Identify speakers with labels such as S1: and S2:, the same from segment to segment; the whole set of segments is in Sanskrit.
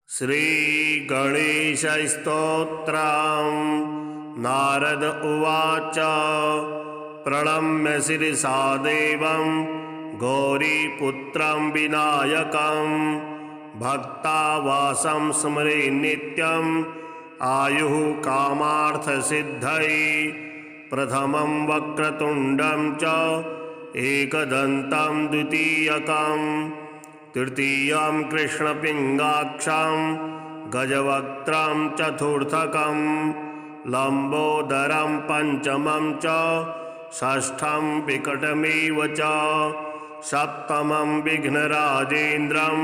S1: श्रीगणेशस्तोत्रम्। नारद उवाच प्रणम्य शिरसा देवं गौरीपुत्रं विनायकं भक्तावासं स्मरे नित्यम् आयुः कामार्थसिद्धये। प्रथमं वक्रतुण्डं च एकदन्तं द्वितीयकं तृतीयं कृष्णपिङ्गाक्षं गजवक्त्रं चतुर्थकं लम्बोदरं पंचमं च षष्ठं विकटमेव च सप्तमं विघ्नराजेन्द्रं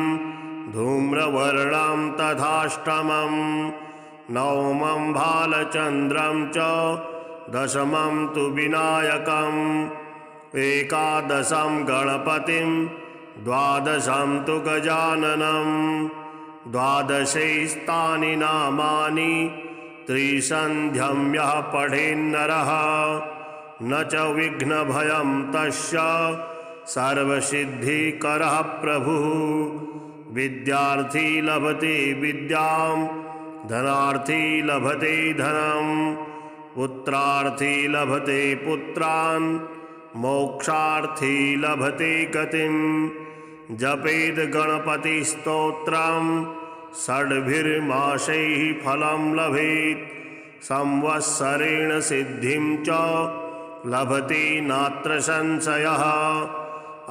S1: धूम्रवर्णं तथाष्टमं नवमं भालचन्द्रं च दशमं तु विनायकम् एकादशं गणपतिं द्वादशं तु गजाननं द्वादशैस्तानि नामानि त्रिसन्ध्यं यः पठेन्नरः न च विघ्नभयं तस्य सर्वसिद्धिकरः प्रभुः। विद्यार्थी लभते विद्यां धनार्थी लभते धनं पुत्रार्थी लभते पुत्रान् मोक्षार्थी लभते गतिं। जपेद गणपतिस्तोत्रं षड्भिर्मासैः फलं लभेत् संवत्सरेण सिद्धिं च लभते नात्र संशयः।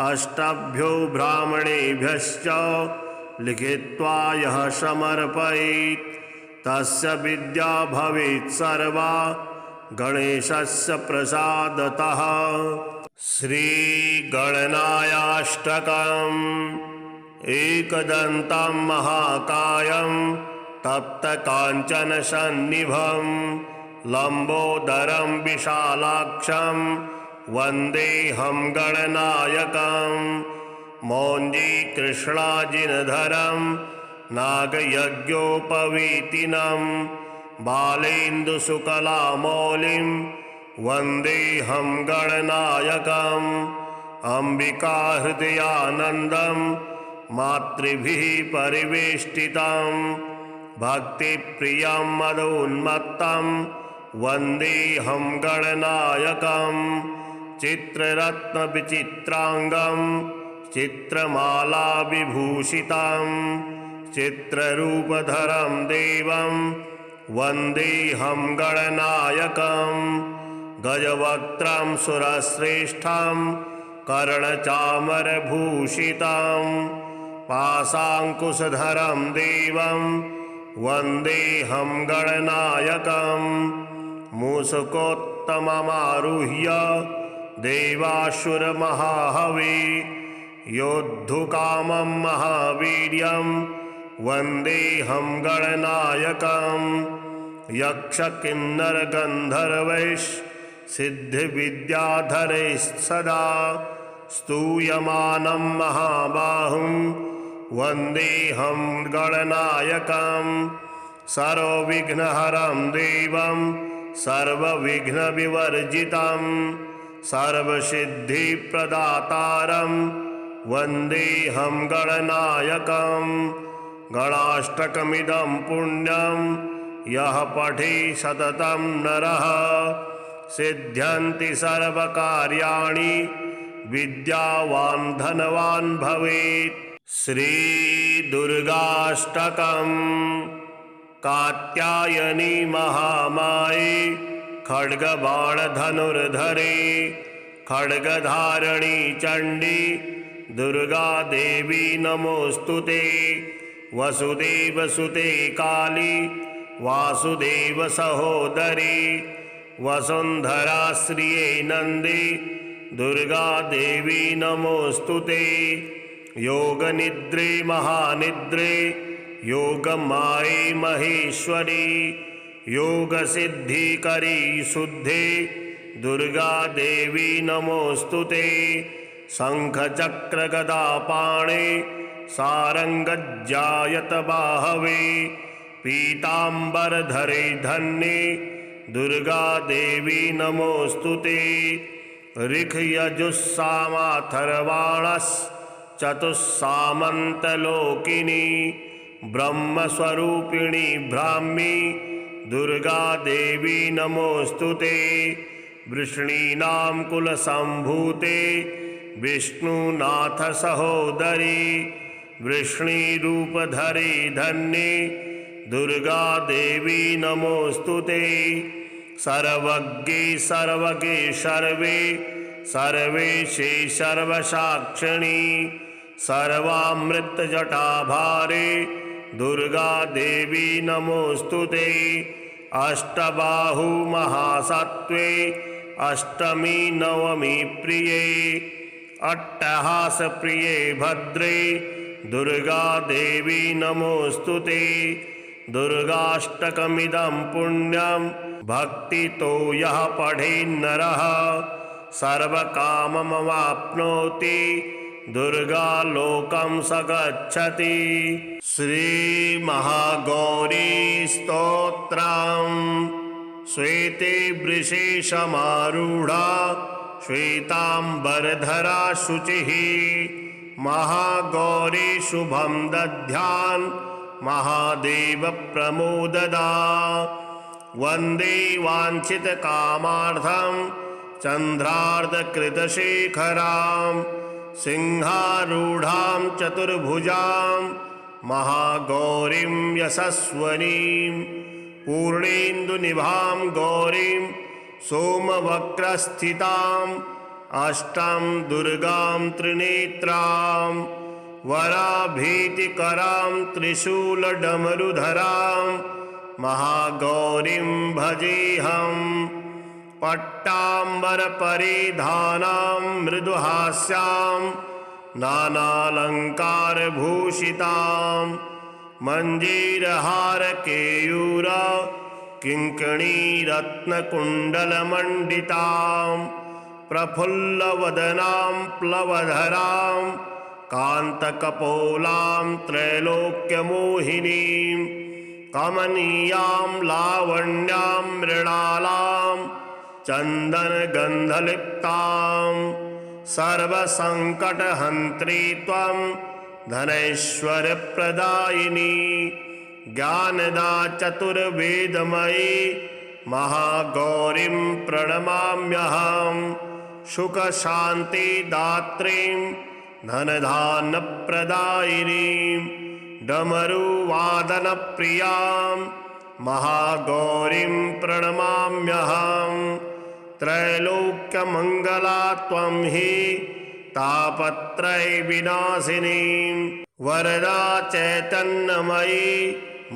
S1: अष्टभ्यो ब्राह्मणेभ्यश्च लिखित्वा यः समर्पयेत् तस्य विद्या भवेत् सर्वा गणेशस्य प्रसादतः। श्रीगणनायाष्टकम्। एकदन्तं महाकायं तप्तकाञ्चनसन्निभं लम्बोदरं विशालाक्षं वन्देऽहं गणनायकं मौञ्जीकृष्णाजिनधरं नागयज्ञोपवीतिनं बालेन्दुशुकलामौलिं वन्देऽहं गणनायकम् अम्बिकाहृदयानन्दं मातृभिः परिवेष्टितं भक्तिप्रियं मदोन्मत्तं वन्देऽहं गणनायकं चित्ररत्नविचित्राङ्गं चित्रमालाविभूषितं चित्ररूपधरं देवं वन्देऽहं गणनायकं गजवक्त्रं सुरश्रेष्ठं कर्णचामरभूषितं पाशाङ्कुशधरं देवं वन्देऽहं गणनायकं मूषकोत्तममारुह्य देवासुरमहाहवे योद्धुकामं महावीर्यं वन्देऽहं गणनायकं यक्षकिन्नरगन्धर्वैः सिद्धिविद्याधरैः सदा स्तूयमानं महाबाहुं वन्देऽहं गणनायकं सर्वविघ्नहरं देवं सर्वविघ्नविवर्जितं सर्वसिद्धिप्रदातारं वन्देऽहं गणनायकं। गणाष्टकमिदं पुण्यं यः पठे सततं नरः सिद्ध्यन्ति सर्वकार्याणि विद्यावान् धनवान् भवेत्। श्रीदुर्गाष्टकम्। कात्यायनी महामाये खड्गबाणधनुर्धरे खड्गधारिणी चण्डी दुर्गा देवी नमोऽस्तुते। वसुदेवसुते काली वासुदेव सहोदरी वसुन्धराश्रिये नन्दी दुर्गा देवी नमोऽस्तुते। योगनिद्रे महानिद्रे योगमाये महेश्वरी योगसिद्धिकरी शुद्धे दुर्गा देवी नमोऽस्तुते। शङ्खचक्रगदापाणे सारङ्गज्जायत बाहवे पीताम्बरधरे धन्ये दुर्गा देवी नमोऽस्तुते। ऋक्यजुस्सामाथर्वाणश्चतुस्सामन्तलोकिनी ब्रह्मस्वरूपिणी ब्राह्मी दुर्गा देवी नमोस्तुते। वृष्णीनां कुलसम्भूते विष्णुनाथ सहोदरी वृष्णीरूपधरे धन्ये दुर्गा देवी नमोस्तुते। सर्वज्ञे सर्वगे सर्वे सर्वेशे सर्वसाक्षिणी सर्वामृतजटाभारे दुर्गा देवी नमोस्तुते। अष्टबाहु महासत्त्वे अष्टमी नवमी प्रिये अट्टहास प्रिये भद्रे दुर्गा देवी नमोस्तुते। दुर्गाष्टकमिदं पुण्यं भक्तितो यः पठेन्नरः सर्वकाममवाप्नोति दुर्गा लोकं स गच्छति। श्री महागौरी स्तोत्रम्। श्वेते वृषेशमारूढा श्वेतांबरधरा शुचिः महागौरी शुभं दध्यान् महादेव प्रमोददा। वन्दे वाञ्छितकामार्थं चन्द्रार्धकृतशेखरां सिंहारूढां चतुर्भुजां महागौरीं यशस्वनीं पूर्णेन्दुनिभां गौरीं सोमवक्रस्थिताम् अष्टां दुर्गां त्रिनेत्रां वराभीतिकरां त्रिशूलडमरुधरां महागौरीं भजेऽहम्। पट्टाम्बरपरिधानां मृदुहास्यां नानालङ्कारभूषितां मञ्जीरहारकेयूर किङ्कणीरत्नकुण्डलमण्डितां प्रफुल्लवदनां प्लवधरां कान्तकपोलां त्रैलोक्यमोहिनीं कमनीयां लावण्यां मृणालां चन्दनगन्धलिप्तां सर्वसङ्कटहन्त्री त्वं धनैश्वर्यप्रदायिनी ज्ञानदा चतुर्वेदमयी महागौरीं प्रणमाम्यहम्। सुखशान्तिदात्रीं धनधान्यप्रदायिनीं डमरुवादनप्रियां महागौरीं प्रणमाम्यहम्। त्रैलोक्यमङ्गला त्वं हि तापत्रयविनाशिनीं वरदा चैतन्यमयी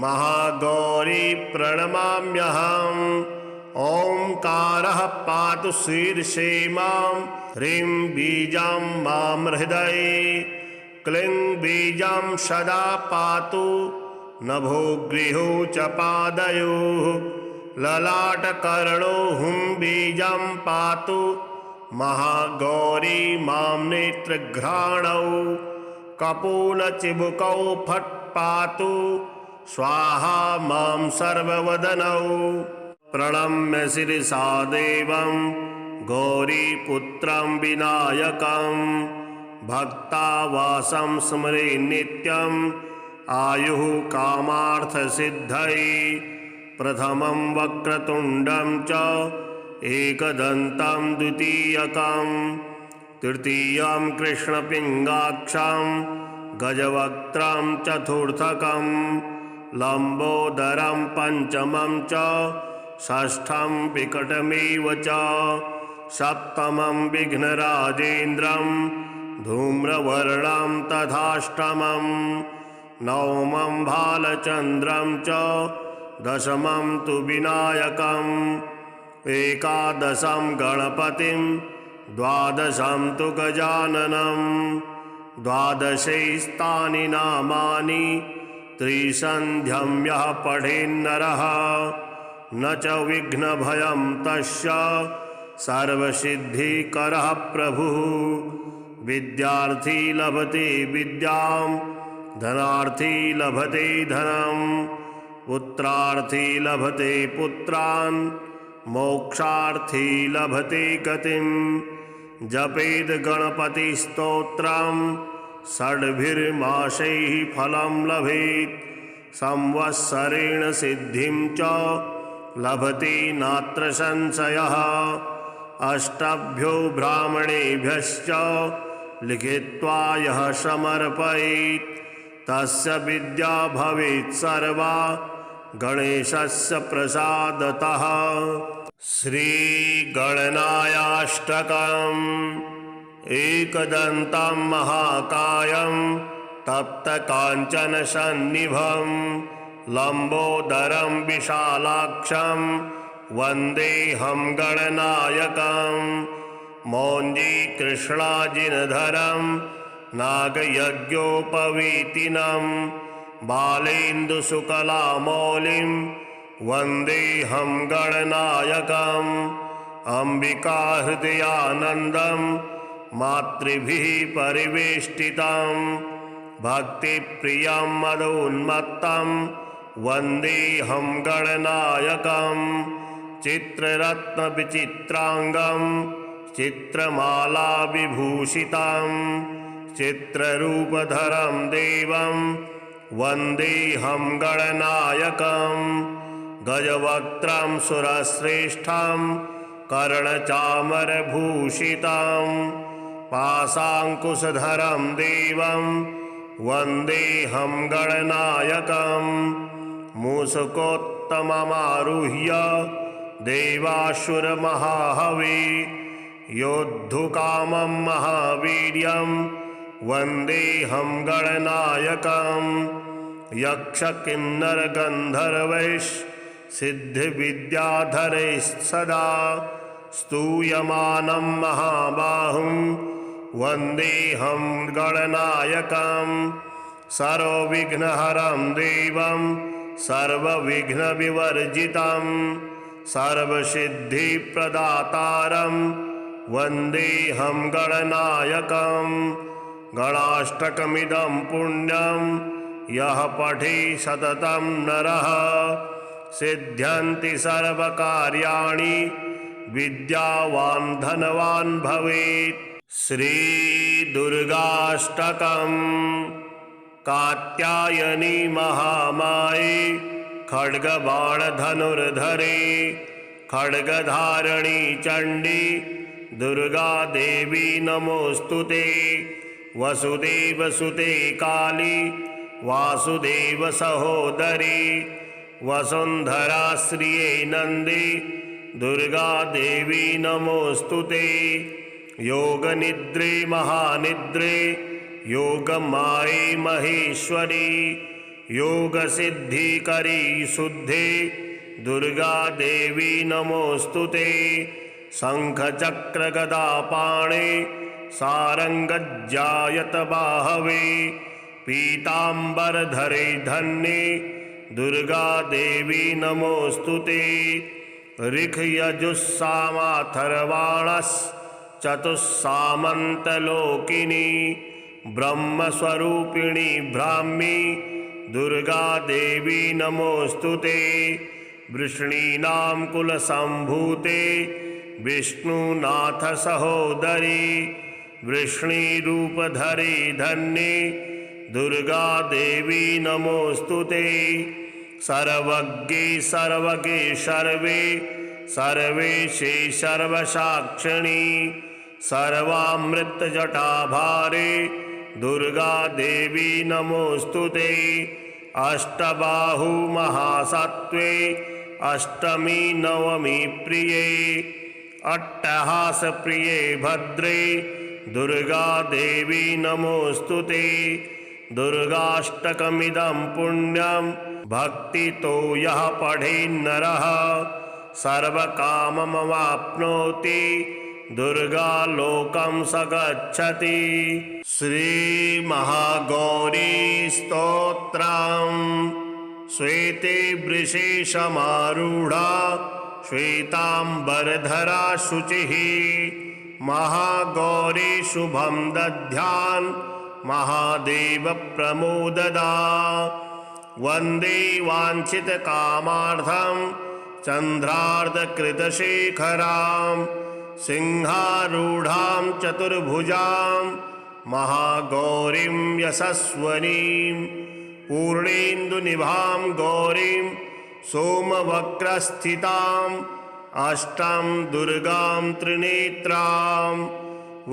S1: महागौरी प्रणमाम्यहम्। ओंकारः पातु शीर्षे मां ह्रीं बीजां मां हृदये क्लीं बीजां सदा पातु नभो गृहो च पादयोः ललाटकर्णो हुं बीजं पातु महागौरी मां नेत्रघ्राणौ कपोलचिबुकौ फट् पातु स्वाहा मां सर्ववदनौ। प्रणम्य शिरसा देवं गौरीपुत्रं विनायकं भक्तावासं स्मरे नित्यम् आयुः कामार्थसिद्धये। प्रथमं वक्रतुण्डं च एकदन्तं द्वितीयकं तृतीयं कृष्णपिङ्गाक्षं गजवक्त्रं चतुर्थकं लम्बोदरं पञ्चमं च षष्ठं विकटमेव च सप्तमं विघ्नराजेन्द्रं धूम्रवर्णं तथाष्टमं नवमं भालचन्द्रं च दशमं तु विनायकम् एकादशं गणपतिं द्वादशं तु गजाननं द्वादशैस्तानि नामानि त्रिसन्ध्यं यः पठेन्नरः न च विघ्नभयं तस्य सर्वसिद्धिकरः प्रभुः। विद्यार्थी लभते विद्यां धनार्थी लभते धनं पुत्रार्थी लभते पुत्रान् मोक्षार्थी लभते गतिं। जपेद गणपतिस्तोत्रं षड्भिर्मासैः फलं लभेत् संवत्सरेण सिद्धिं च लभते नात्र संशयः। अष्टभ्यो ब्राह्मणेभ्यश्च लिखित्वा यः समर्पयेत् तस्य विद्या भवेत् सर्वा गणेशस्य प्रसादतः। श्रीगणनायाष्टकम्। एकदन्तं महाकायं तप्तकाञ्चनसन्निभं लम्बोदरं विशालाक्षं वन्देऽहं गणनायकं। मौञ्जीकृष्णाजिनधरं नागयज्ञोपवीतिनं बालेन्दुशुकलामौलिं वन्देऽहं गणनायकम्। अम्बिकाहृदयानन्दं मातृभिः परिवेष्टितं भक्तिप्रियं मदोन्मत्तं वन्देऽहं गणनायकम्। चित्ररत्नविचित्राङ्गं चित्रमालाविभूषितं चित्ररूपधरं देवं वन्देऽहं गणनायकम्। गजवक्त्रं सुरश्रेष्ठं कर्णचामरभूषितं पाशाङ्कुशधरं देवं वन्देऽहं गणनायकम्। मूषकोत्तममारुह्य देवासुरमहाहवे योद्धुकामं महावीर्यं वन्देऽहं गणनायकम्। यक्षकिन्नरगन्धर्वैश्सिद्धिविद्याधरैस्सदा स्तूयमानं महाबाहुं वन्देऽहं गणनायकम्। सर्वविघ्नहरं देवं सर्वविघ्नविवर्जितं सर्वसिद्धिप्रदातारं वन्देऽहं गणनायकम्। गणाष्टकमिदं पुण्यं यः पठे सततं नरः सिद्ध्यन्ति सर्वकार्याणि विद्यावान् धनवान् भवेत्। श्रीदुर्गाष्टकम्। कात्यायनी महामाये खड्गबाणधनुर्धरे खड्गधारिणी चण्डी दुर्गा देवी नमोऽस्तुते। वसुदेवसुते काली वासुदेव सहोदरी वसुन्धरा श्रिये नन्दी दुर्गा देवी नमोऽस्तुते। योगनिद्रे महानिद्रे योगमाये महेश्वरी योगसिद्धिकरी शुद्धे दुर्गा देवी नमोऽस्तुते। शङ्खचक्रगदापाणे सारङ्गज्जायत बाहवे पीताम्बरधरे धन्ये दुर्गा देवी नमोऽस्तुते। ऋक्यजुस्सामाथर्वाणश्चतुस्सामन्तलोकिनी ब्रह्मस्वरूपिणी ब्राह्मी दुर्गा देवी नमोऽस्तुते। वृष्णीनां कुलसम्भूते विष्णुनाथ सहोदरी वृष्णीरूपधरे धन्ये दुर्गा देवी नमोऽस्तुते। सर्वज्ञे सर्वगे सर्वे सर्वेशे सर्वसाक्षिणी सर्वामृतजटाभारे दुर्गा देवी नमोऽस्तुते। अष्टबाहु महासत्त्वे अष्टमी नवमी प्रिये अट्टहासप्रिये भद्रे दुर्गा देवी नमोऽस्तुते। दुर्गाष्टकमिदं पुण्यं भक्तितो यः पठेन्नरः सर्वकाममवाप्नोति दुर्गालोकं स गच्छति। श्रीमहागौरी स्तोत्रम्। श्वेते वृषेशमारूढा श्वेताम्बरधरा शुचिः महागौरी शुभं दध्यान् महादेव प्रमोददा। वन्दे वाञ्छितकामार्थं चन्द्रार्धकृतशेखरां सिंहारूढां चतुर्भुजां महागौरीं यशस्वनीं पूर्णेन्दुनिभां गौरीं सोमवक्रस्थिताम् अष्टां दुर्गां त्रिनेत्रां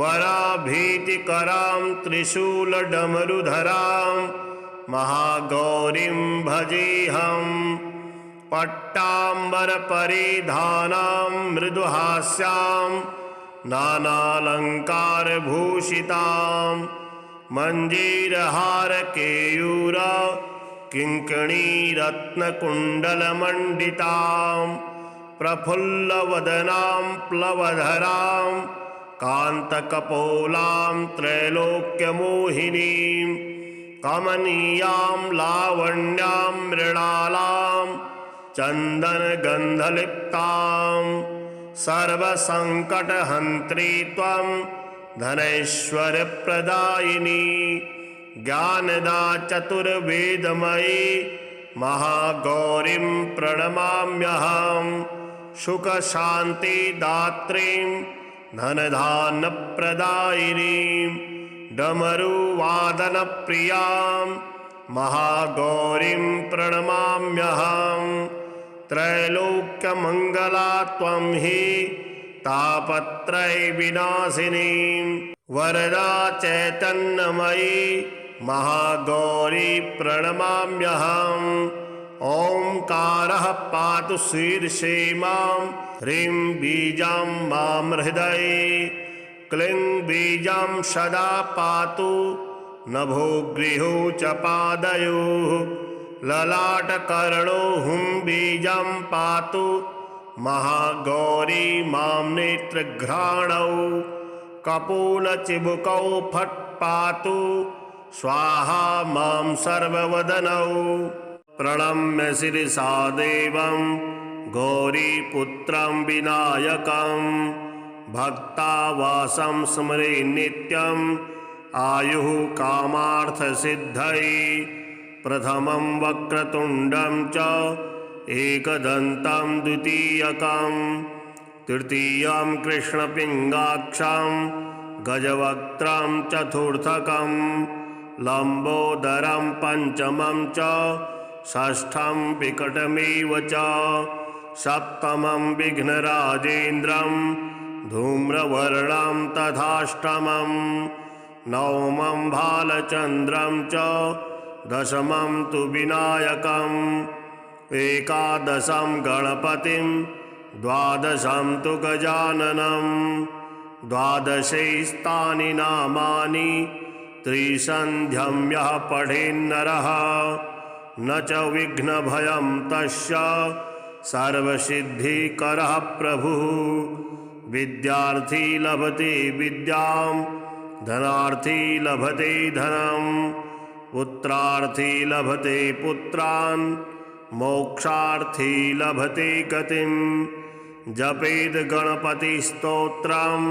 S1: वराभीतिकरां त्रिशूलडमरुधरां महागौरीं भजेऽहम् पट्टाम्बरपरिधानां मृदुहास्यां नानालङ्कारभूषितां मञ्जीरहारकेयूर किङ्कणीरत्नकुण्डलमण्डितां प्रफुल्लवदनां प्लवधरां कान्तकपोलां त्रैलोक्यमोहिनीं कमनीयां लावण्यां मृणालां चन्दनगन्धलिप्तां सर्वसङ्कटहन्त्री त्वं धनैश्वर्यप्रदायिनी ज्ञानदा चतुर्वेदमयी महागौरीं प्रणमाम्यहम् सुखशान्तिदात्रीं धनधान्यप्रदायिनीं डमरुवादनप्रियां महागौरीं प्रणमाम्यहम् त्रैलोक्यमङ्गला त्वं हि तापत्रयविनाशिनीं वरदा चैतन्यमयी महागौरी प्रणमाम्यहम् ओंकारः पातु शीर्षे मां ह्रीं बीजां मां हृदये क्लीं बीजां सदा पातु नभो गृहो च पादयोः ललाटकर्णो हुं बीजां पातु महागौरी मां नेत्रघ्राणौ कपोलचिबुकौ फट् पातु स्वाहा मां सर्ववदनौ प्रणम्य शिरसा देवं गौरीपुत्रं विनायकं भक्तावासं स्मरे नित्यम् आयुः कामार्थसिद्धये प्रथमं वक्रतुण्डं च एकदन्तं द्वितीयकं तृतीयं कृष्णपिङ्गाक्षं गजवक्त्रं चतुर्थकं लम्बोदरं पंचमं च षष्ठं विकटमेव च सप्तमं विघ्नराजेन्द्रं धूम्रवर्णं तथाष्टमं नवमं भालचन्द्रं च दशमं तु विनायकम् एकादशं गणपतिं द्वादशं तु गजाननं द्वादशैस्तानि नामानि त्रिसन्ध्यं यः पठेन्नरः न च विघ्नभयं तस्य सर्वसिद्धिकरः प्रभुः विद्यार्थी लभते विद्यां धनार्थी लभते धनं पुत्रार्थी लभते पुत्रान् मोक्षार्थी लभते गतिं जपेद गणपतिस्तोत्रं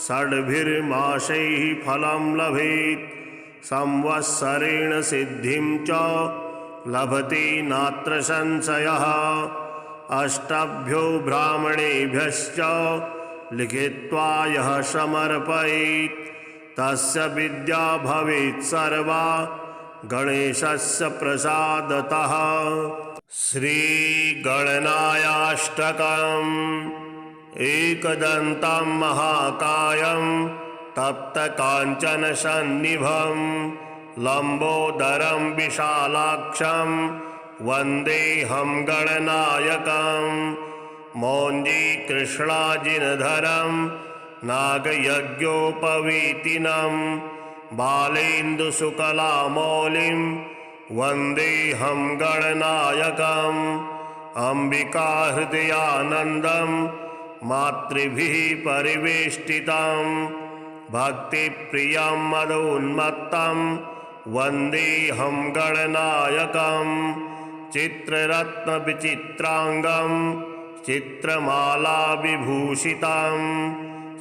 S1: षड्भिर्मासैः फलं लभेत् संवत्सरेण सिद्धिं च लभते नात्र संशयः अष्टभ्यो ब्राह्मणेभ्यश्च लिखित्वा यः समर्पयेत् तस्य विद्या भवेत् सर्वा गणेशस्य प्रसादतः। श्रीगणनायाष्टकम् एकदन्तं महाकायं तप्तकाञ्चनसन्निभं लम्बोदरं विशालाक्षं वन्देऽहं गणनायकं मौञ्जीकृष्णाजिनधरं नागयज्ञोपवीतिनं बालेन्दुशुकलामौलिं वन्देऽहं गणनायकम् अम्बिकाहृदयानन्दं मातृभिः परिवेष्टितं भक्तिप्रियं मदोन्मत्तं वन्देऽहं गणनायकं चित्ररत्नविचित्राङ्गं चित्रमालाविभूषितं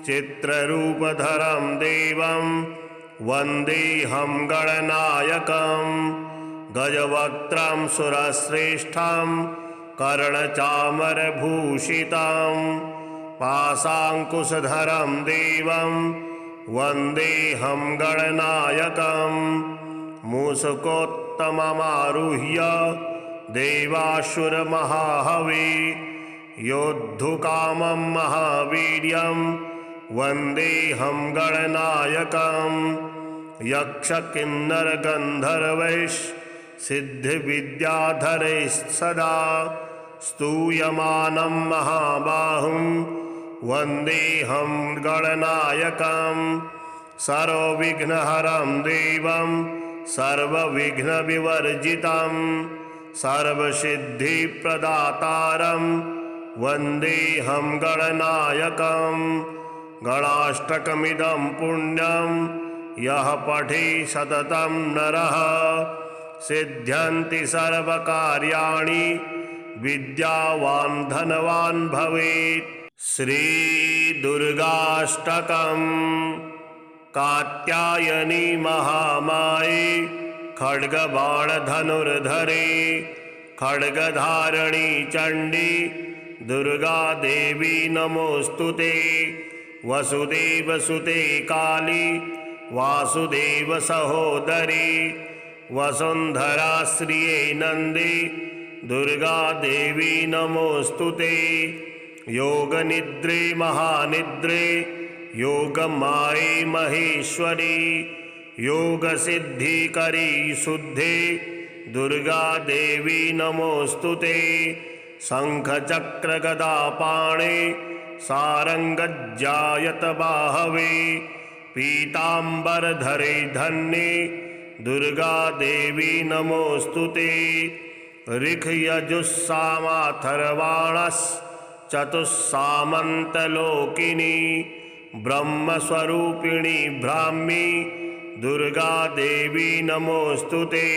S1: चित्ररूपधरं देवं वन्देऽहं गणनायकं गजवक्त्रं सुरश्रेष्ठं कर्णचामरभूषितं पाशाङ्कुशधरं देवं वन्देऽहं गणनायकं मूषकोत्तमविग्रहं पुरुषोत्तममारुह्य देवासुरमहाहवे योद्धुकामं महावीर्यं वन्देऽहं गणनायकं यक्षकिन्नरगन्धर्वैश्सिद्धिविद्याधरैस्सदा स्तूयमानं महाबाहुं वन्देऽहं गणनायकं सर्वविघ्नहरं देवं सर्वविघ्नविवर्जितं सर्वसिद्धिप्रदातारं वन्देऽहं गणनायकं गणाष्टकमिदं पुण्यं यः पठे सततं नरः सिद्ध्यन्ति सर्वकार्याणि विद्यावान् धनवान् भवेत्। श्री दुर्गाष्टकम्। कात्यायनी महामाये खड्गबाणधनुर्धरे खड्गधारिणी चण्डी दुर्गा देवी नमोऽस्तुते। वसुदेवसुते काली वासुदेव सहोदरी वसुन्धराश्रिये नन्दी दुर्गा देवी नमोऽस्तुते। योगनिद्रे महानिद्रे योगमाये महेश्वरी योगसिद्धिकरी शुद्धे दुर्गा देवी नमोऽस्तुते। शङ्खचक्रगदापाणे सारङ्गज्जायत बाहवे पीताम्बरधरे धन्ये दुर्गा देवी नमोऽस्तुते। ऋक्यजुस्सामाथर्वाणश्चतुस्सामन्तलोकिनी ब्रह्मस्वरूपिणी ब्राह्मी दुर्गा देवी नमोऽस्तुते।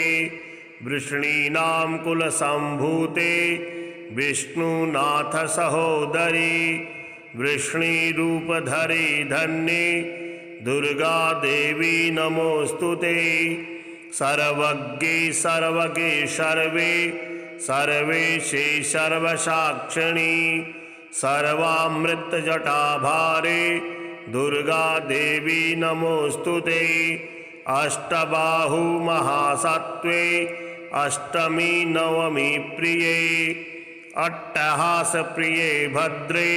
S1: वृष्णीनां कुलसम्भूते विष्णुनाथ सहोदरी वृष्णीरूपधरे धन्ये दुर्गा देवी नमोऽस्तुते। सर्वज्ञे सर्वगे सर्वे सर्वेशे सर्वसाक्षिणी सर्वामृतजटाभारे दुर्गा देवी नमोऽस्तुते। अष्टबाहु महासत्त्वे अष्टमी नवमी प्रिये अट्टहासप्रिये भद्रे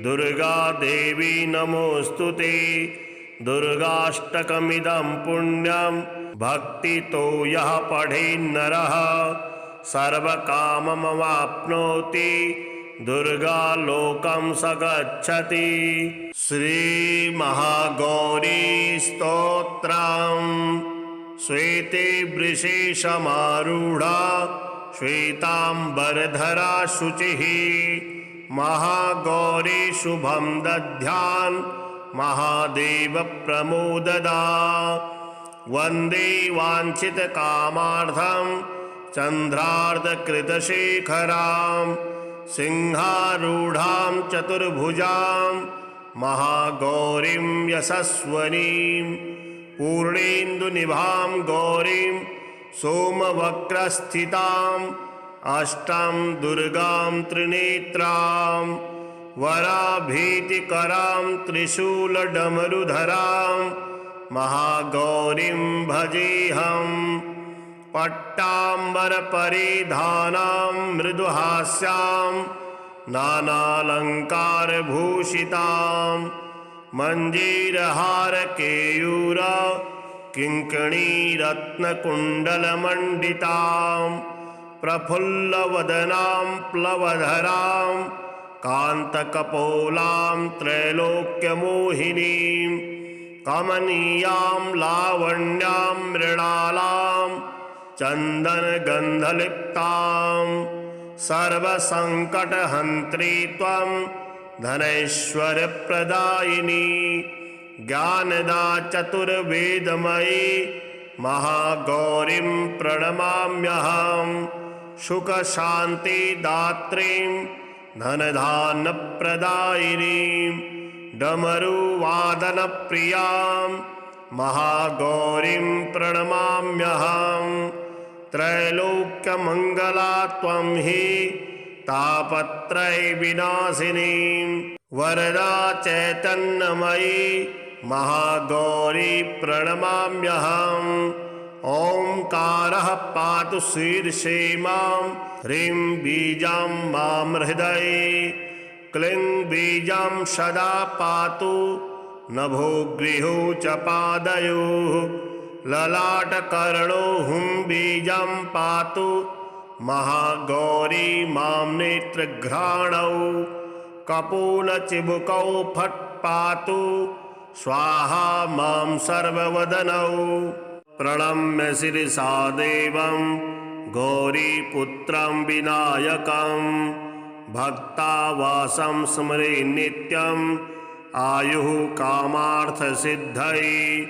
S1: दुर्गा देवी नमोऽस्तुते। दुर्गाष्टकमिदं पुण्यं भक्तितो यः पठेन्नरः सर्वकाममवाप्नोति दुर्गालोकं स गच्छति। श्रीमहागौरी स्तोत्रम्। श्वेते वृषेशमारूढा श्वेताम्बरधरा शुचिः महागौरी शुभं दद्यान् महादेव प्रमोददा। वन्दे वाञ्छितकामार्थं चन्द्रार्धकृतशेखरां सिंहारूढां चतुर्भुजां महागौरीं यशस्वनीं पूर्णेन्दुनिभां गौरीं सोमवक्रस्थितां अष्टां दुर्गां त्रिनेत्रां वराभीतिकरां त्रिशूलडमरुधरां महागौरीं भजेऽहम्। पट्टाम्बरपरिधानां मृदुहास्यां नानालङ्कारभूषितां मञ्जीरहारकेयूर किङ्कणीरत्नकुण्डलमण्डितां प्रफुल्लवदनां प्लवधरां कान्तकपोलां त्रैलोक्यमोहिनीं कमनीयां लावण्यां मृणालां चन्दनगन्धलिप्तां सर्वसङ्कटहन्त्री त्वं धनैश्वर्यप्रदायिनी ज्ञानदा चतुर्वेदमयी महागौरीं प्रणमाम्यहं। सुखशान्तिदात्रीं धनधान्यप्रदायिनीं डमरुवादनप्रियां महागौरीं प्रणमाम्यहं। त्रैलोक्यमङ्गला त्वं हि तापत्रयविनाशिनीं वरदा चैतन्यमयी महागौरी प्रणमाम्यहं। ओंकारः पातु शीर्षे मां, ह्रीं बीजां मां हृदये, क्लीं बीजां सदा पातु नभो गृहो च पादयोः, ललाटकर्णो हुं बीजां पातु महागौरी मां नेत्रघ्राणौ, कपोलचिबुकौ फट् पातु स्वाहा मां सर्ववदनौ। प्रणम्य शिरसा देवं गौरीपुत्रं विनायकं, भक्तावासं स्मरे नित्यं आयुः कामार्थसिद्धये।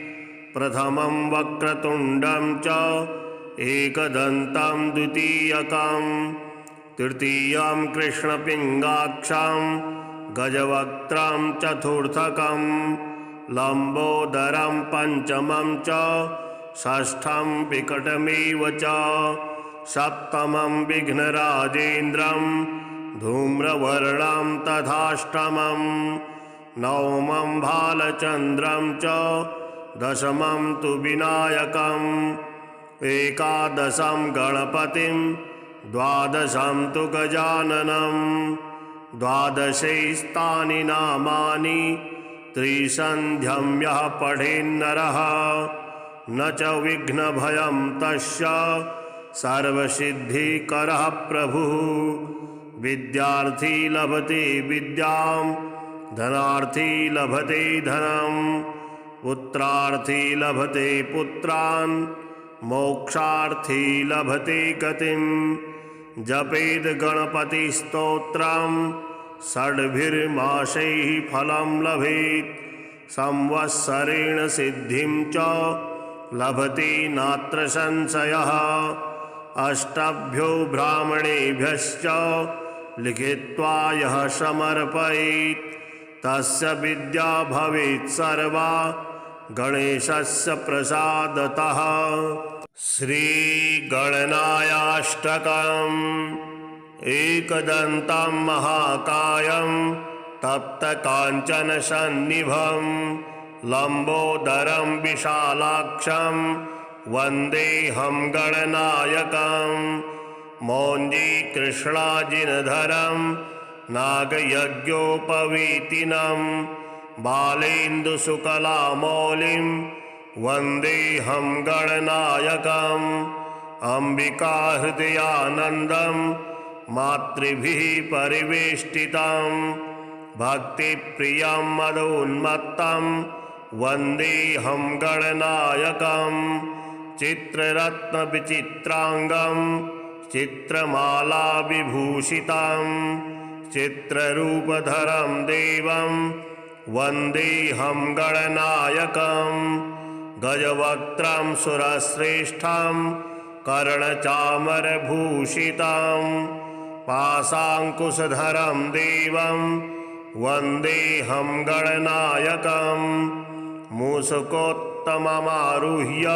S1: प्रथमं वक्रतुण्डं च एकदन्तं द्वितीयकं, तृतीयं कृष्णपिङ्गाक्षं गजवक्त्रं चतुर्थकं, लम्बोदरं पञ्चमं च षष्ठं विकटमेव च, सप्तमं विघ्नराजेन्द्रं धूम्रवर्णं तथाष्टमं, नवमं भालचन्द्रं च दशमं तु विनायकम्, एकादशं गणपतिं द्वादशं तु गजाननं, द्वादशैस्तानि नामानि त्रिसन्ध्यं यः पठेन्नरः, न च विघ्नभयं तस्य सर्वसिद्धिकरः प्रभुः। विद्यार्थी लभते विद्यां, धनार्थी लभते धनं, पुत्रार्थी लभते पुत्रान्, मोक्षार्थी लभते गतिं। जपेद गणपतिस्तोत्रं षड्भिर्मासैः फलं लभेत्, संवत्सरेण सिद्धिं च लभते नात्र संशयः। अष्टभ्यो ब्राह्मणेभ्यश्च लिखित्वा यः समर्पयेत्, तस्य विद्या भवेत् सर्वा गणेशस्य प्रसादतः। श्रीगणनायाष्टकम्। एकदन्तं महाकायं तप्तकाञ्चनसन्निभं, लम्बोदरं विशालाक्षं वन्देऽहं गणनायकं। मौञ्जीकृष्णाजिनधरं नागयज्ञोपवीतिनं, बालेन्दुशुकलामौलिं वन्देऽहं गणनायकम्। अम्बिकाहृदयानन्दं मातृभिः परिवेष्टितं, भक्तिप्रियं मदोन्मत्तं वन्देऽहं गणनायकम्। चित्ररत्नविचित्राङ्गं चित्रमालाविभूषितं, चित्ररूपधरं देवं वन्देऽहं गणनायकम्। गजवक्त्रं सुरश्रेष्ठं कर्णचामरभूषितं, पाशाङ्कुशधरं देवं वन्देऽहं गणनायकम्। मूषकोत्तममारुह्य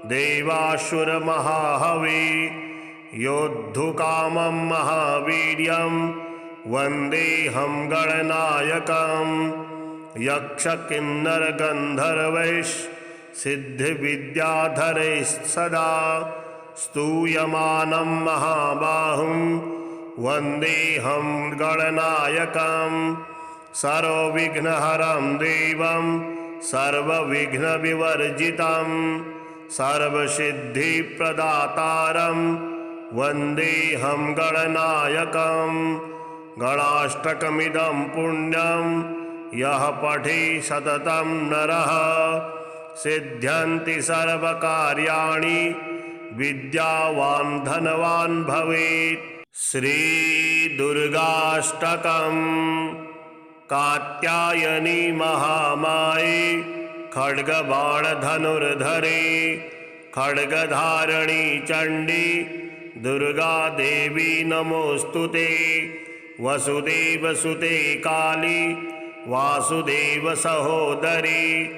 S1: देवासुरमहाहवे, योद्धुकामं महावीर्यं वन्देऽहं गणनायकम्। यक्षकिन्नरगन्धर्वैश्सिद्धिविद्याधरैः स्तूयमानं महाबाहुं वन्देऽहं गणनायकम्। सर्वविघ्नहरं देवं सर्वविघ्नविवर्जितं, सर्वसिद्धिप्रदातारं वन्देऽहं गणनायकम्। गणाष्टकमिदं पुण्यं यः पठे सततं नरः, सिद्ध्यन्ति सर्वकार्याणि विद्यावान् धनवान् भवेत्। श्रीदुर्गाष्टकम्। कात्यायनी महामाये खड्गबाणधनुर्धरे, खड्गधारिणी चण्डी दुर्गा देवी नमोऽस्तुते। वसुदेवसुते काली वासुदेव सहोदरी,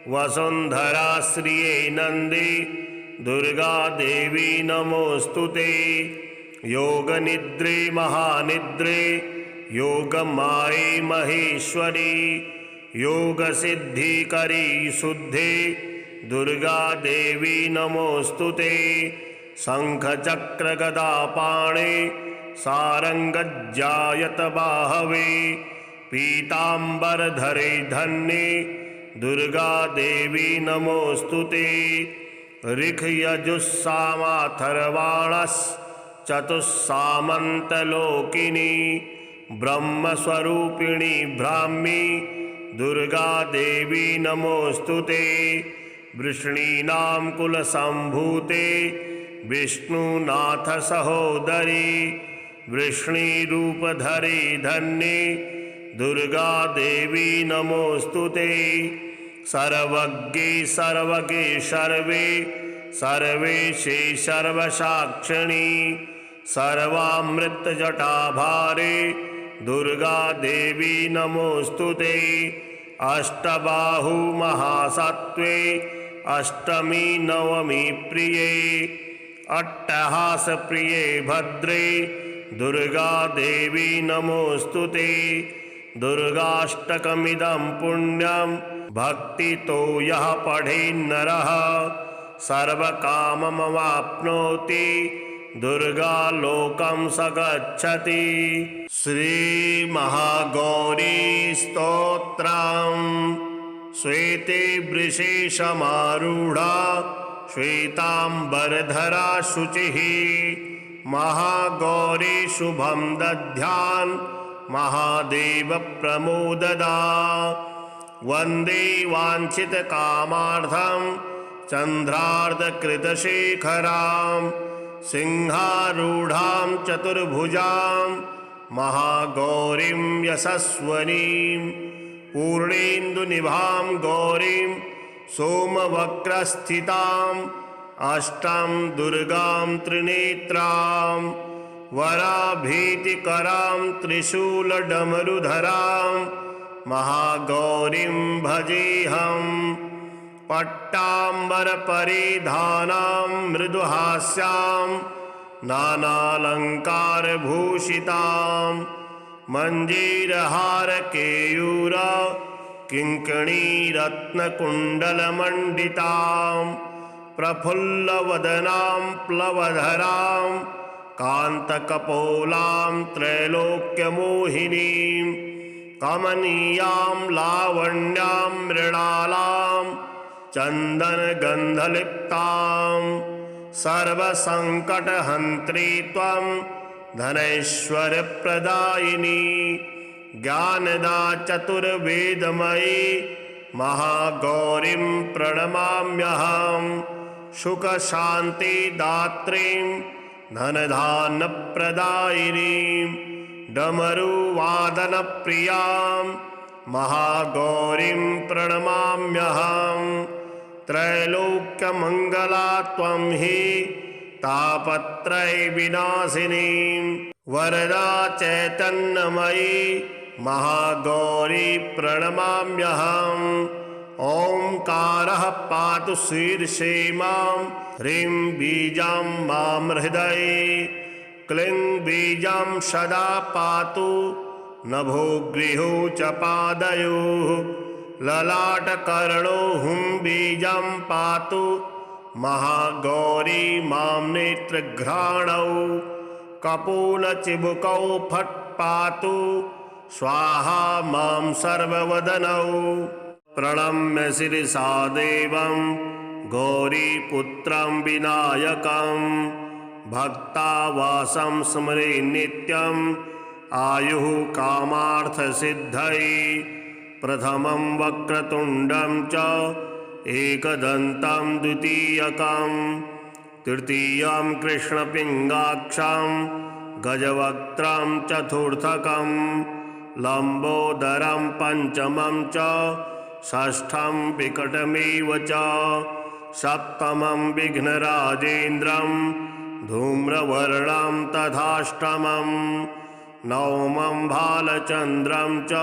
S1: वसुन्धरा श्रिये नन्दी दुर्गा देवी नमोऽस्तुते। योगनिद्रे महानिद्रे योगमाये महेश्वरी, योगसिद्धिकरी शुद्धे दुर्गा देवी नमोऽस्तुते। शङ्खचक्रगदापाणे सारङ्गज्जायतबाहवे पीताम्बरधरे धन्ये दुर्गा देवी नमोऽस्तुते। ऋक्यजुस्सामाथर्वाणश्चतुस्सामन्तलोकिनी ब्रह्मस्वरूपिणी ब्राह्मी दुर्गा देवी नमोऽस्तुते। वृष्णीनां कुलसम्भूते विष्णुनाथ सहोदरी वृष्णीरूपधरे धन्ये दुर्गा देवी नमोऽस्तुते। सर्वज्ञे सर्वगे सर्वे सर्वेशे सर्वसाक्षिणी सर्वामृतजटाभारे दुर्गा देवी नमोऽस्तुते। अष्टबाहु महासत्त्वे अष्टमी नवमी प्रिये अट्टहास प्रिये भद्रे दुर्गा देवी नमोऽस्तुते। दुर्गाष्टकमिदं पुण्यं भक्तितो यः पठेन्नरः सर्वकाममवाप्नोति दुर्गा लोकं स गच्छति। श्री महागौरी स्तोत्रम्। श्वेते वृषेशमारूढा श्वेतांबरधरा शुचिः महागौरी शुभं दध्यान् महादेव प्रमोददा। वन्दे वाञ्छितकामार्थं चन्द्रार्धकृतशेखरां सिंहारूढां चतुर्भुजां महागौरीं यशस्वनीं पूर्णेन्दुनिभां गौरीं सोमवक्रस्थिताम् अष्टां दुर्गां त्रिनेत्रां वराभीतिकरां त्रिशूलडमरुधरां महागौरीं भजेऽहम्। पट्टाम्बरपरिधानां मृदुहास्यां नानालङ्कारभूषितां मञ्जीरहारकेयूर किङ्कणीरत्नकुण्डलमण्डितां प्रफुल्लवदनां प्लवधरां कान्तकपोलां त्रैलोक्यमोहिनीं कमनीयां लावण्यां मृणालां चन्दनगन्धलिप्तां सर्वसङ्कटहन्त्री त्वं धनैश्वर्यप्रदायिनी ज्ञानदा चतुर्वेदमयी महागौरीं प्रणमाम्यहम्। सुखशान्तिदात्रीं धनधान्यप्रदायिनीं डमरुवादनप्रियां महागौरीं प्रणमाम्यहम्। त्रैलोक्यमङ्गला त्वं हि तापत्रयविनाशिनीं वरदा चैतन्यमयी महागौरी प्रणमाम्यहम्। ओंकारः पातु शीर्षे मां ह्रीं बीजां मां हृदये क्लीं बीजां सदा पातु नभो गृहो च पादयोः ललाटकर्णो हुं बीजां पातु महागौरी मां नेत्रघ्राणौ कपोलचिबुकौ फट् पातु स्वाहा मां सर्ववदनौ। प्रणम्य शिरसा देवं गौरीपुत्रं विनायकं भक्तावासं स्मरे नित्यं आयुः कामार्थसिद्धये। प्रथमं वक्रतुण्डं च एकदन्तं द्वितीयकं तृतीयं कृष्णपिङ्गाक्षं गजवक्त्रं चतुर्थकं लम्बोदरं पञ्चमं च षष्ठं विकटमेव च सप्तमं विघ्नराजेन्द्रं धूम्रवर्णं तथाष्टमं नवमं भालचन्द्रं च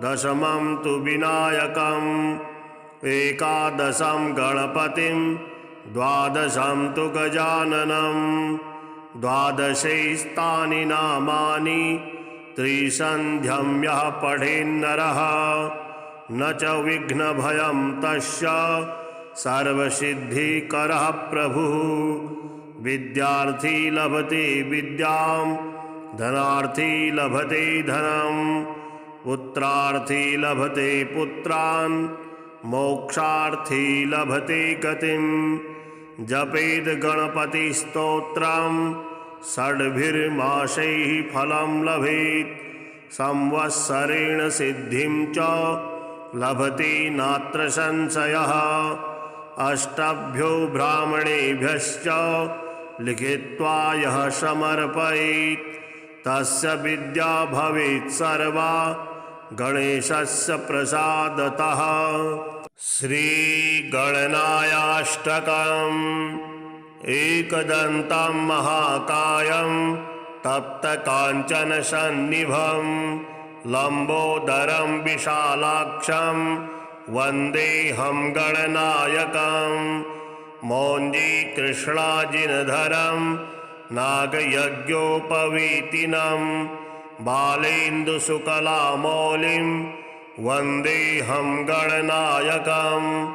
S1: दशमं तु विनायकम् एकादशं गणपतिं द्वादशं तु गजाननं द्वादशैस्तानि नामानि त्रिसन्ध्यं यः पठेन्नरः न च विघ्नभयं तस्य सर्वसिद्धिकरः प्रभुः। विद्यार्थी लभते विद्यां, धनार्थी लभते धनं, पुत्रार्थी लभते पुत्रान्, मोक्षार्थी लभते गतिं। जपेद गणपतिस्तोत्रं षड्भिर्मासैः फलं लभेत्। संवत्सरेण सिद्धिं च लभते नात्र संशयः। अष्टभ्यो ब्राह्मणेभ्यश्च लिखित्वा यः समर्पयेत् तस्य विद्या भवेत् सर्वा गणेशस्य प्रसादतः। श्रीगणनायाष्टकम्। एकदन्तं महाकायं तप्तकाञ्चनसन्निभं लम्बोदरं विशालाक्षं वन्देऽहं गणनायकं। मौञ्जीकृष्णाजिनधरं नागयज्ञोपवीतिनं बालेन्दुशुकलामौलिं वन्देऽहं गणनायकम्।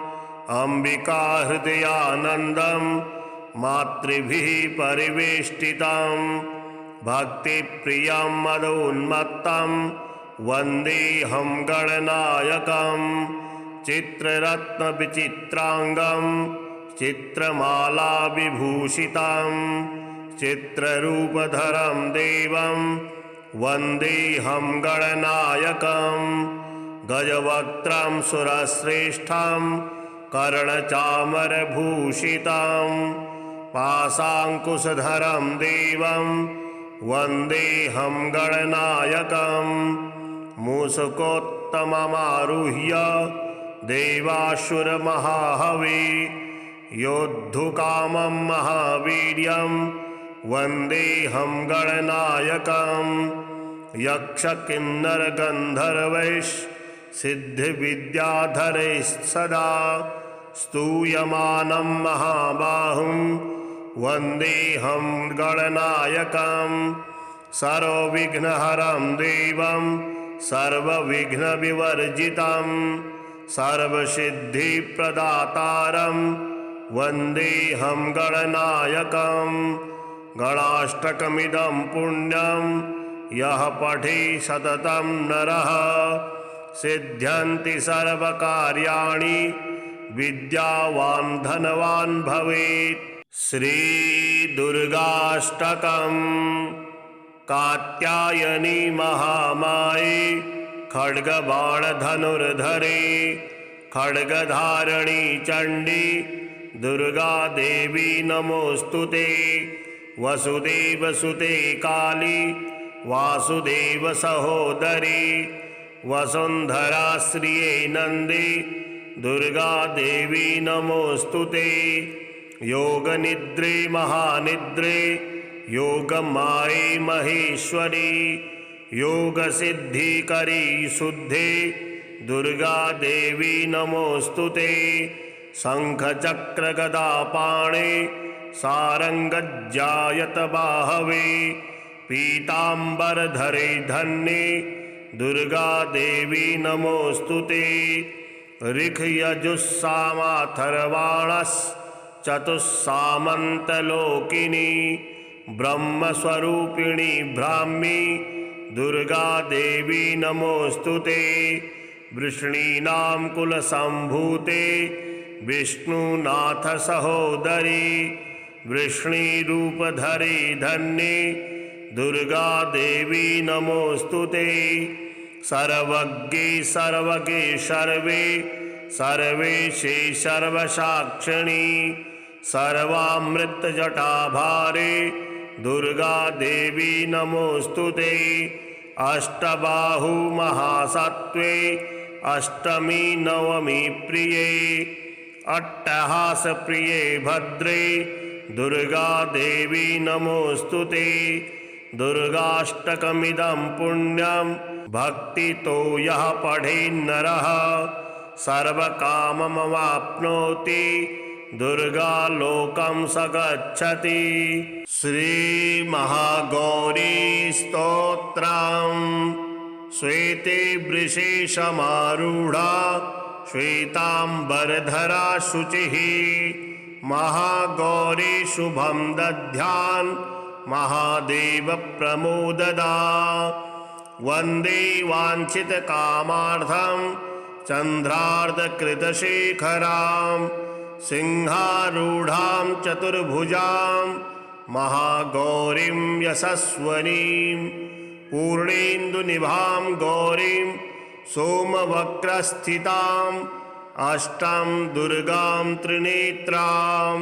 S1: अम्बिकाहृदयानन्दं मातृभिः परिवेष्टितं भक्तिप्रियं मदोन्मत्तं वन्देऽहं गणनायकम्। चित्ररत्नविचित्राङ्गं चित्रमालाविभूषितं चित्ररूपधरं देवं वन्देऽहं गणनायकम्। गजवक्त्रं सुरश्रेष्ठं कर्णचामरभूषितं पाशाङ्कुशधरं देवं वन्देऽहं गणनायकम्। मूषकोत्तममारुह्य देवासुरमहाहवे योद्धुकामं महावीर्यं वन्देऽहं गणनायकम्। यक्षकिन्नरगन्धर्वैः सिद्धिविद्याधरैः सदा स्तूयमानं महाबाहुं वन्देऽहं गणनायकम्। सर्वविघ्नहरं देवं सर्वविघ्नविवर्जितं सर्वसिद्धिप्रदातारं वन्देऽहं गणनायकम्। गणाष्टकमिदं पुण्यं यः पठे सततं नरः सिद्ध्यन्ति सर्वकार्याणि विद्यावान् धनवान् भवेत्। श्रीदुर्गाष्टकम्। कात्यायनी महामाये खड्गबाणधनुर्धरे खड्गधारिणी चण्डी दुर्गा देवी नमोऽस्तुते। वसुदेवसुते काली वासुदेव सहोदरी वसुन्धरा श्रिये नन्दी दुर्गा देवी नमोऽस्तुते। योगनिद्रे महानिद्रे योगमाये महेश्वरी योगसिद्धिकरी शुद्धे दुर्गा देवी नमोऽस्तुते। शङ्खचक्रगदापाणे सारङ्गज्जायतबाहवे पीताम्बरधरे धन्ये दुर्गा देवी नमोऽस्तुते। ऋक्यजुस्सामाथर्वाणश्चतुस्सामन्तलोकिनी ब्रह्मस्वरूपिणी ब्राह्मी दुर्गा देवी नमोऽस्तुते। वृष्णीनां कुलसम्भूते विष्णुनाथ सहोदरी वृष्णीरूपधरे धन्ये दुर्गा देवी नमोऽस्तुते। सर्वज्ञे सर्वगे सर्वे सर्वेशे सर्वसाक्षिणी सर्वामृतजटाभारे दुर्गा देवी नमोऽस्तुते। अष्टबाहु महासत्त्वे अष्टमी नवमी प्रिये अट्टहासप्रिये भद्रे दुर्गा देवी नमोऽस्तुते। दुर्गाष्टकमिदं पुण्यं भक्तितो यः पठेन्नरः सर्वकाममवाप्नोति दुर्गालोकं स गच्छति। श्रीमहागौरी स्तोत्रम्। श्वेते वृषे समारूढा श्वेतांबरधरा शुचिः महागौरी शुभं दध्यान् महादेव प्रमोददा वन्दे वाञ्छितकामार्थं चन्द्रार्धकृतशेखरां सिंहारूढां चतुर्भुजां महागौरीं यशस्वनीं पूर्णेन्दुनिभां गौरीं सोमवक्रस्थिताम् अष्टां दुर्गां त्रिनेत्रां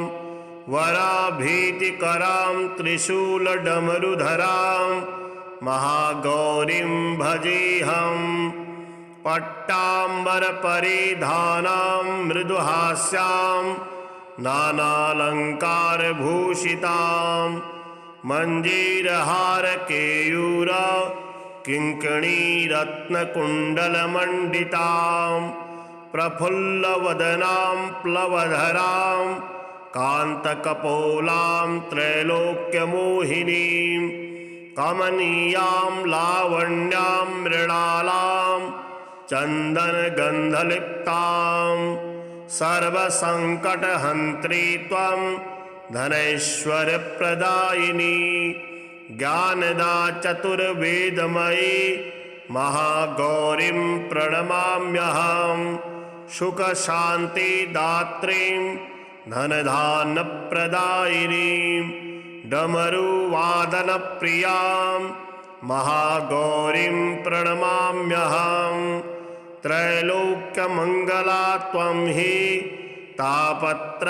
S1: वराभीतिकरां त्रिशूलडमरुधरां महागौरीं भजेऽहम् पट्टाम्बरपरिधानां मृदुहास्यां नानालङ्कारभूषितां मञ्जीरहारकेयूर किङ्कणीरत्नकुण्डलमण्डितां प्रफुल्लवदनां प्लवधरां कान्तकपोलां त्रैलोक्यमोहिनीं कमनीयां लावण्यां मृणालां चन्दनगन्धलिप्तां सर्वसङ्कटहन्त्री त्वं धनैश्वर्यप्रदायिनी ज्ञानदा चतुर्वेदमयी महागौरीं प्रणमाम्यहम् सुखशान्तिदात्रीं धनधान्यप्रदायिनीं डमरुवादनप्रियां महागौरीं प्रणमाम्यहम् त्रैलोक्यमङ्गला त्वं हि तापत्रयविनाशिनीं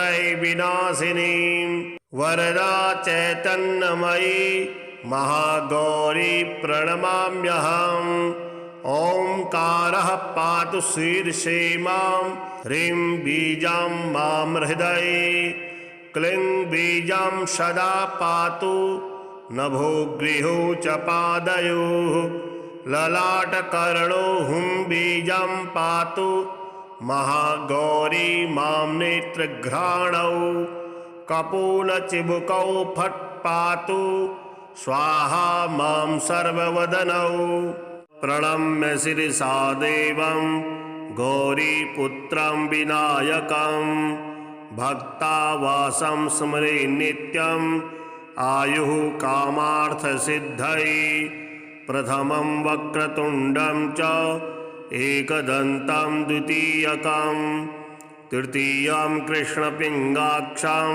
S1: वरदा चैतन्यमयी महागौरी प्रणमाम्यहम् ओंकारः पातु शीर्षे मां ह्रीं बीजां मां हृदये क्लीं बीजां सदा पातु नभो गृहो च पादयोः ललाटकर्णो हुं बीजं पातु महागौरी मां नेत्रघ्राणौ कपोलचिबुकौ फट् पातु स्वाहा मां सर्ववदनौ प्रणम्य शिरसा देवं गौरीपुत्रं विनायकं भक्तावासं स्मरे नित्यम् आयुः कामार्थसिद्धये प्रथमं वक्रतुण्डं च एकदन्तं द्वितीयकं तृतीयं कृष्णपिङ्गाक्षं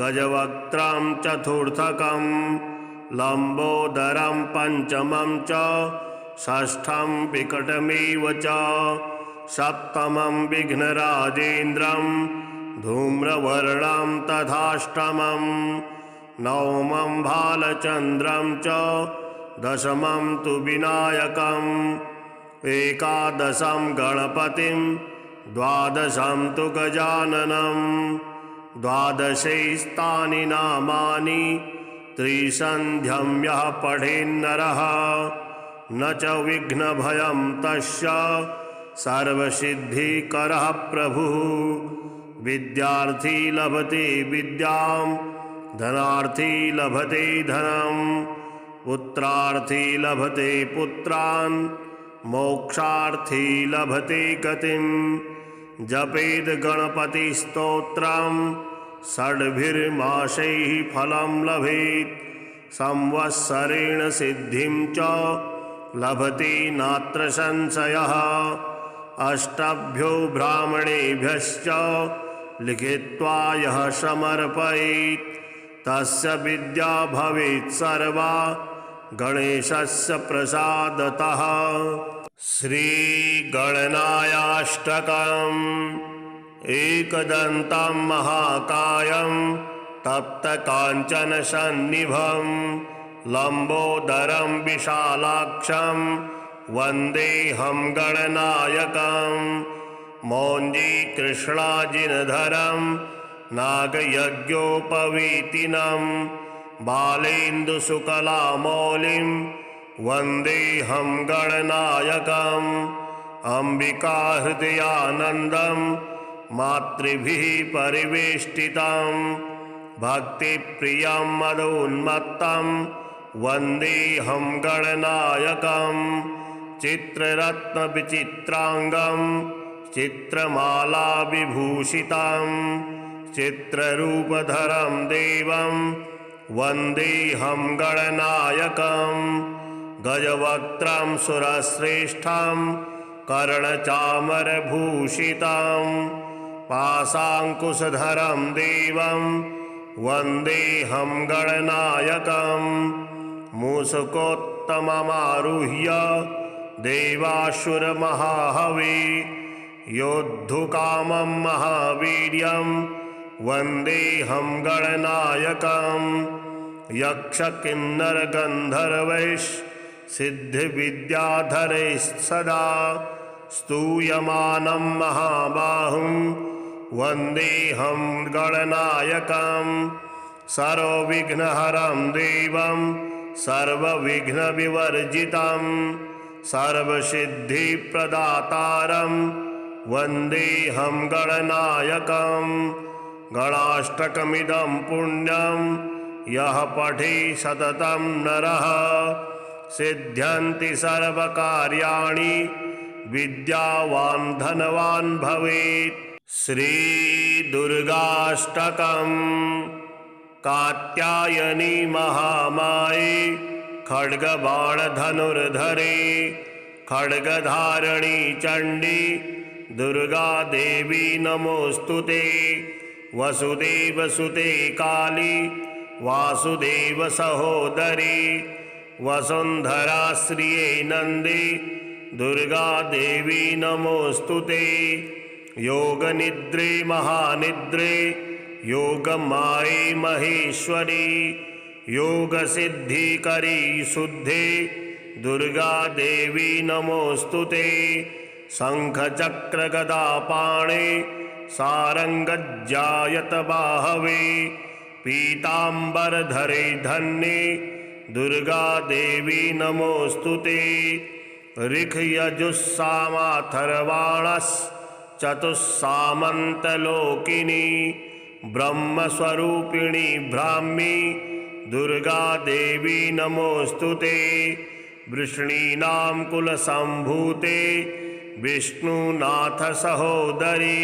S1: गजवक्त्रं चतुर्थकं लम्बोदरं पञ्चमं च षष्ठं विकटमेव च सप्तमं विघ्नराजेन्द्रं धूम्रवर्णं तथाष्टमं नवमं भालचन्द्रं च दशमं तु विनायकम् एकादशं गणपतिं द्वादशं तु गजाननं द्वादशैस्तानि नामानि त्रिसन्ध्यं यः पठेन्नरः न च विघ्नभयं तस्य सर्वसिद्धिकरः प्रभुः विद्यार्थी लभते विद्यां धनार्थी लभते धनं पुत्रार्थी लभते पुत्रान् मोक्षार्थी लभते गतिं जपेद गणपतिस्तोत्रं षड्भिर्मासैः फलं लभेत् संवत्सरेण सिद्धिं च लभते नात्र संशयः अष्टभ्यो ब्राह्मणेभ्यश्च लिखित्वा यः समर्पयेत् तस्य विद्या भवेत् सर्वा गणेशस्य प्रसादतः। श्रीगणनायाष्टकम् एकदन्तं महाकायं तप्तकाञ्चनसन्निभं लम्बोदरं विशालाक्षं वन्देऽहं गणनायकं मौञ्जीकृष्णाजिनधरं नागयज्ञोपवीतिनं बालेन्दुशुकलामौलिं वन्देऽहं गणनायकम् अम्बिकाहृदयानन्दं मातृभिः परिवेष्टितं भक्तिप्रियं मदोन्मत्तं वन्देऽहं गणनायकं चित्ररत्नविचित्राङ्गं चित्रमाला विभूषितां चित्ररूपधरं देवं वन्देऽहं गणनायकं गजवक्त्रं सुरश्रेष्ठं कर्णचामरभूषितं पाशाङ्कुशधरं देवं वन्देऽहं गणनायकं मूषकोत्तममारुह्य देवासुरमहाहवे योद्धुकामं महावीर्यं वन्देऽहं गणनायकं यक्षकिन्नरगन्धर्वैश्सिद्धिविद्याधरैस्सदा स्तूयमानं महाबाहुं वन्देऽहं गणनायकं सर्वविघ्नहरं देवं सर्वविघ्नविवर्जितं सर्वसिद्धिप्रदातारं वन्देऽहं गणनायकं गणाष्टकमिदं पुण्यं यः पठि सततं नरः सिद्ध्यन्ति सर्वकार्याणि विद्यावान् धनवान् भवेत्। श्री दुर्गाष्टकं कात्यायनी महामाये खड्गबाणधनुर्धरे खड्गधारिणी चण्डी दुर्गा देवी नमोस्तुते वसुदेवसुते काली वासुदेव सहोदरी वसुंधरा श्रिये नंदी दुर्गा देवी नमोस्तुते योगनिद्रे महानिद्रे योगमाये महेश्वरी योगसिद्धिकरी शुद्धे दुर्गा देवी नमोस्तुते शंखचक्रगदापाणे सारंगज्जायत बाहवे पीतांबरधरे धन्ये दुर्गा देवी नमोस्तुते ऋक्यजुस्सामाथर्वाणश्चतुस्सामन्तलोकिनी ब्रह्मस्वरूपिणी ब्राह्मी दुर्गा देवी नमोस्तुते वृष्णीनां कुलसम्भूते विष्णुनाथ सहोदरी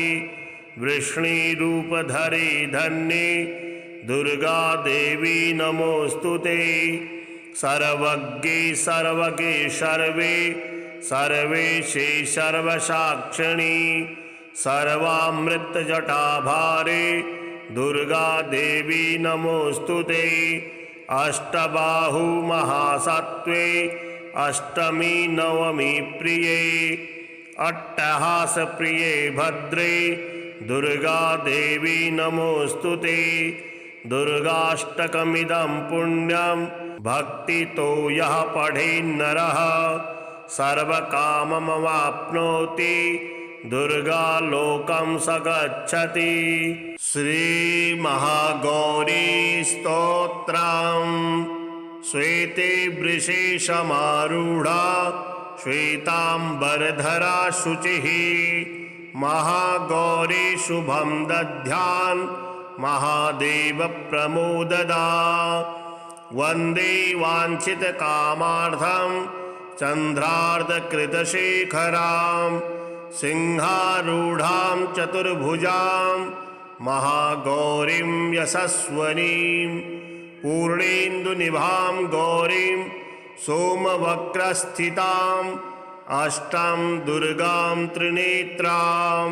S1: वृष्णीरूपधरे धन्ये दुर्गा देवी नमोस्तुते सर्वज्ञे सर्वगे सर्वे सर्वेशे सर्वसाक्षिणी सर्वामृतजटाभारे दुर्गा देवी नमोस्तुते अष्टबाहु महासत्त्वे अष्टमी नवमी प्रिये अट्टहास प्रिये भद्रे दुर्गा देवी नमोस्तुते दुर्गाष्टकमिदं पुण्यं भक्तितो यः पठेन्नरः सर्वकाममवाप्नोति दुर्गा लोकं स गच्छति। श्री महागौरी स्तोत्रम् श्वेते वृषेशमारूढा श्वेतांबरधरा शुचिः महागौरी शुभं दध्यान् महादेव प्रमोददा वन्दे वाञ्छितकामार्थं चन्द्रार्धकृतशेखरां सिंहारूढां चतुर्भुजां महागौरीं यशस्वनीं पूर्णेन्दुनिभां गौरीं सोमवक्रस्थिताम् अष्टां दुर्गां त्रिनेत्रां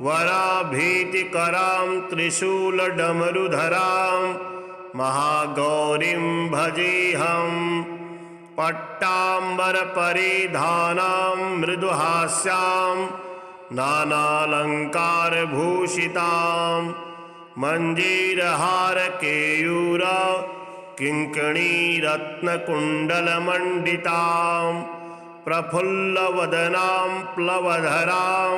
S1: वराभीतिकरां त्रिशूलडमरुधरां महागौरीं भजेऽहं पट्टाम्बरपरिधानां मृदुहास्यां नानालङ्कारभूषितां मञ्जीरहारकेयूर किङ्कणीरत्नकुण्डलमण्डितां प्रफुल्लवदनां प्लवधरां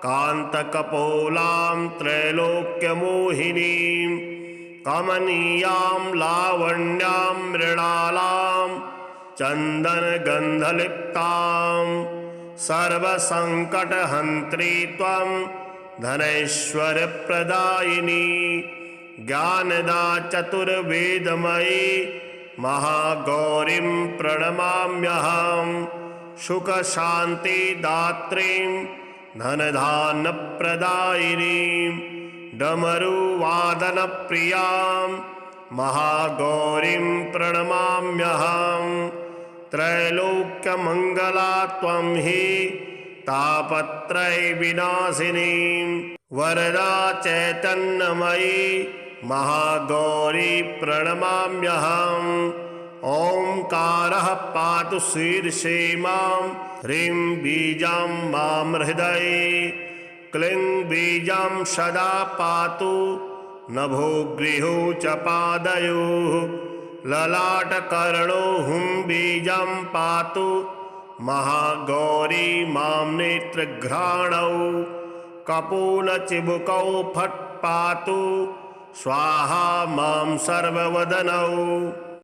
S1: कान्तकपोलां त्रैलोक्यमोहिनीं कमनीयां लावण्यां मृणालां चन्दनगन्धलिप्तां सर्वसङ्कटहन्त्री त्वं धनैश्वर्यप्रदायिनी ज्ञानदा चतुर्वेदमयी महागौरीं प्रणमाम्यहं सुखशान्तिदात्रीं धनधान्यप्रदायिनीं डमरुवादनप्रियां महागौरीं प्रणमाम्यहं। त्रैलोक्यमङ्गला त्वं हि तापत्रयविनाशिनीं वरदा चैतन्यमयी महागौरी प्रणमाम्यहम्। ओंकारः पातु शीर्षे मां, ह्रीं बीजां मां हृदये, क्लीं बीजां सदा पातु नभो गृहो च पादयोः, ललाटकर्णो हुं बीजां पातु महागौरी मां नेत्रघ्राणौ, कपोलचिबुकौ फट् पातु स्वाहा मां सर्ववदनौ।